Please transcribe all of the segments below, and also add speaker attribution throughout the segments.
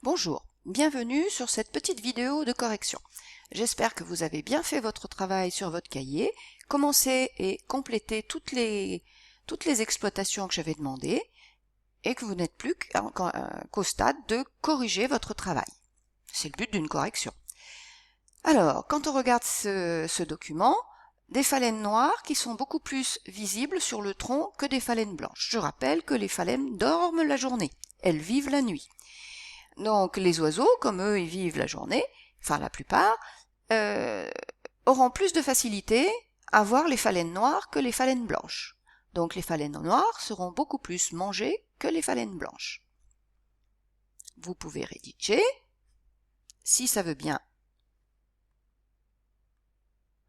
Speaker 1: Bonjour, bienvenue sur cette petite vidéo de correction. J'espère que vous avez bien fait votre travail sur votre cahier, commencé et complété toutes les exploitations que j'avais demandées et que vous n'êtes plus qu'au stade de corriger votre travail. C'est le but d'une correction. Alors, quand on regarde ce document, des phalènes noires qui sont beaucoup plus visibles sur le tronc que des phalènes blanches. Je rappelle que les phalènes dorment la journée, elles vivent la nuit. Donc les oiseaux, comme eux ils vivent la journée, enfin la plupart, auront plus de facilité à voir les phalènes noires que les phalènes blanches. Donc les phalènes noires seront beaucoup plus mangées que les phalènes blanches. Vous pouvez rédiger, si ça veut bien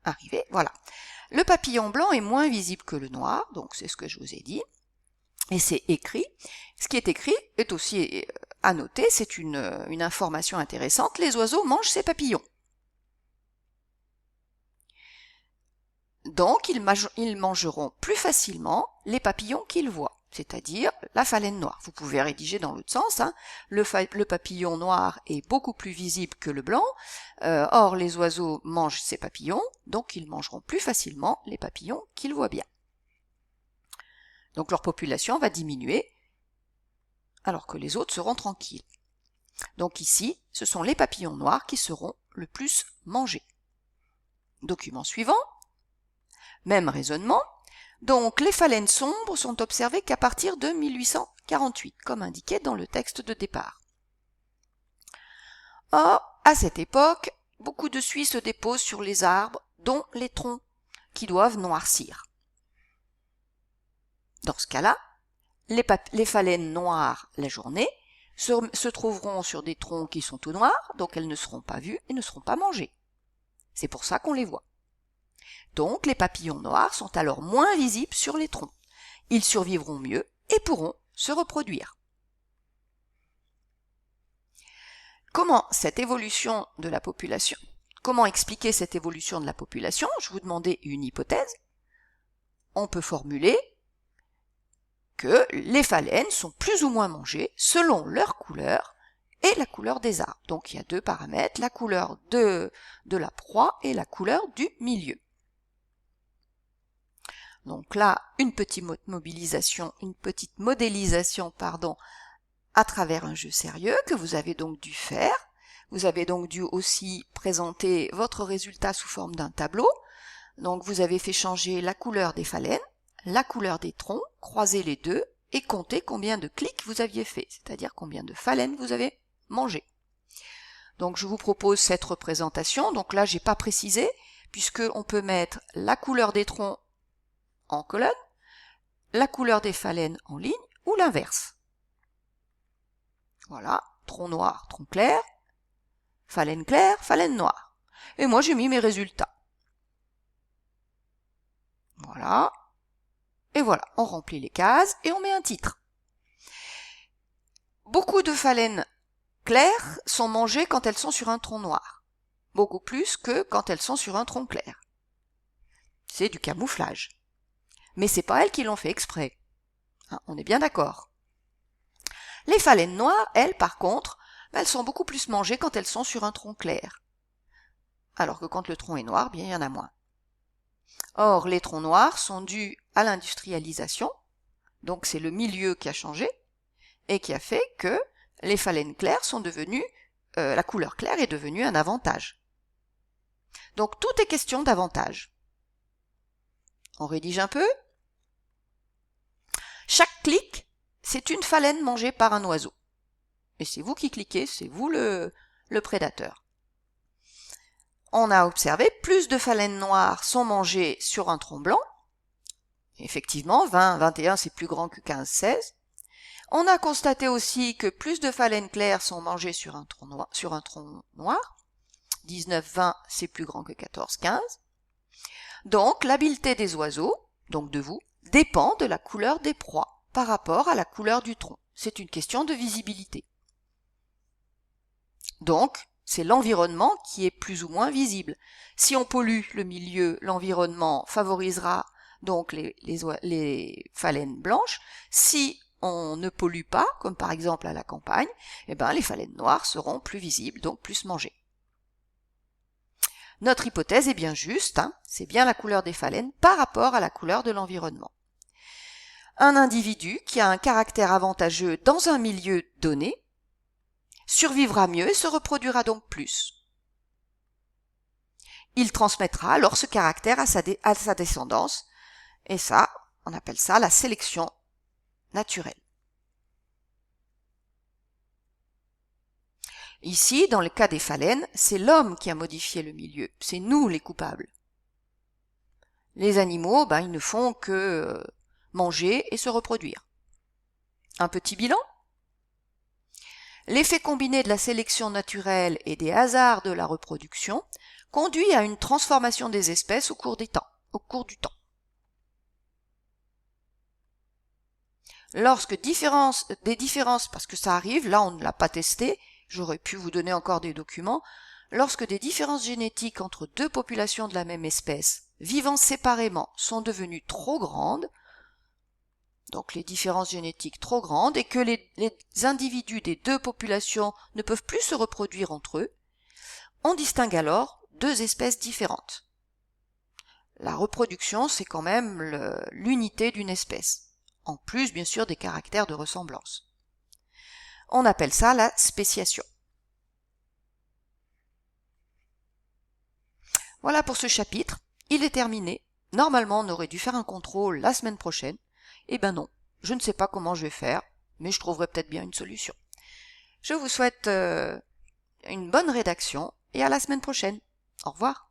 Speaker 1: arriver, voilà. Le papillon blanc est moins visible que le noir, donc c'est ce que je vous ai dit. Et c'est écrit. Ce qui est écrit est aussi à noter, c'est une information intéressante. Les oiseaux mangent ces papillons. Donc, ils mangeront plus facilement les papillons qu'ils voient, c'est-à-dire la phalène noire. Vous pouvez rédiger dans l'autre sens. Hein. Le papillon noir est beaucoup plus visible que le blanc. Or, les oiseaux mangent ces papillons, donc ils mangeront plus facilement les papillons qu'ils voient bien. Donc leur population va diminuer, alors que les autres seront tranquilles. Donc ici, ce sont les papillons noirs qui seront le plus mangés. Document suivant, même raisonnement. Donc les phalènes sombres sont observées qu'à partir de 1848, comme indiqué dans le texte de départ. Or, à cette époque, beaucoup de suie se dépose sur les arbres, dont les troncs, qui doivent noircir. Dans ce cas-là, les phalènes noires la journée se trouveront sur des troncs qui sont tout noirs, donc elles ne seront pas vues et ne seront pas mangées. C'est pour ça qu'on les voit. Donc les papillons noirs sont alors moins visibles sur les troncs. Ils survivront mieux et pourront se reproduire. Comment expliquer cette évolution de la population? Je vous demandais une hypothèse. On peut formuler que les phalènes sont plus ou moins mangées selon leur couleur et la couleur des arbres. Donc il y a deux paramètres, la couleur de la proie et la couleur du milieu. Donc là, une petite modélisation, à travers un jeu sérieux que vous avez donc dû faire. Vous avez donc dû aussi présenter votre résultat sous forme d'un tableau. Donc vous avez fait changer la couleur des phalènes, la couleur des troncs, croiser les deux et compter combien de clics vous aviez fait, c'est-à-dire combien de phalènes vous avez mangé. Donc je vous propose cette représentation. Donc là, j'ai pas précisé, puisqu'on peut mettre la couleur des troncs en colonne, la couleur des phalènes en ligne, ou l'inverse. Voilà, tronc noir, tronc clair, phalène claire, phalène noire. Et moi, j'ai mis mes résultats. Voilà. Et voilà, on remplit les cases et on met un titre. Beaucoup de phalènes claires sont mangées quand elles sont sur un tronc noir. Beaucoup plus que quand elles sont sur un tronc clair. C'est du camouflage. Mais c'est pas elles qui l'ont fait exprès. Hein, on est bien d'accord. Les phalènes noires, elles, par contre, elles sont beaucoup plus mangées quand elles sont sur un tronc clair. Alors que quand le tronc est noir, bien il y en a moins. Or, les troncs noirs sont dus à l'industrialisation, donc c'est le milieu qui a changé, et qui a fait que les phalènes claires sont devenues, la couleur claire est devenue un avantage. Donc tout est question d'avantage. On rédige un peu. Chaque clic, c'est une phalène mangée par un oiseau. Et c'est vous qui cliquez, c'est vous le prédateur. On a observé plus de phalènes noires sont mangées sur un tronc blanc. Effectivement, 20, 21, c'est plus grand que 15, 16. On a constaté aussi que plus de phalènes claires sont mangées sur un tronc noir. 19, 20, c'est plus grand que 14, 15. Donc, l'habileté des oiseaux, donc de vous, dépend de la couleur des proies par rapport à la couleur du tronc. C'est une question de visibilité. Donc, c'est l'environnement qui est plus ou moins visible. Si on pollue le milieu, l'environnement favorisera donc les phalènes blanches. Si on ne pollue pas, comme par exemple à la campagne, eh ben, les phalènes noires seront plus visibles, donc plus mangées. Notre hypothèse est bien juste, hein, c'est bien la couleur des phalènes par rapport à la couleur de l'environnement. Un individu qui a un caractère avantageux dans un milieu donné survivra mieux et se reproduira donc plus. Il transmettra alors ce caractère à sa descendance, et ça, on appelle ça la sélection naturelle. Ici, dans le cas des phalènes, c'est l'homme qui a modifié le milieu, c'est nous les coupables. Les animaux, ils ne font que manger et se reproduire. Un petit bilan ? L'effet combiné de la sélection naturelle et des hasards de la reproduction conduit à une transformation des espèces au cours du temps. Lorsque des différences, parce que ça arrive, là on ne l'a pas testé, j'aurais pu vous donner encore des documents, lorsque des différences génétiques entre deux populations de la même espèce, vivant séparément, sont devenues trop grandes, donc les différences génétiques trop grandes, et que les individus des deux populations ne peuvent plus se reproduire entre eux, on distingue alors deux espèces différentes. La reproduction, c'est quand même l'unité d'une espèce, en plus bien sûr des caractères de ressemblance. On appelle ça la spéciation. Voilà pour ce chapitre, il est terminé. Normalement, on aurait dû faire un contrôle la semaine prochaine. Eh ben non, je ne sais pas comment je vais faire, mais je trouverai peut-être bien une solution. Je vous souhaite une bonne rédaction et à la semaine prochaine. Au revoir.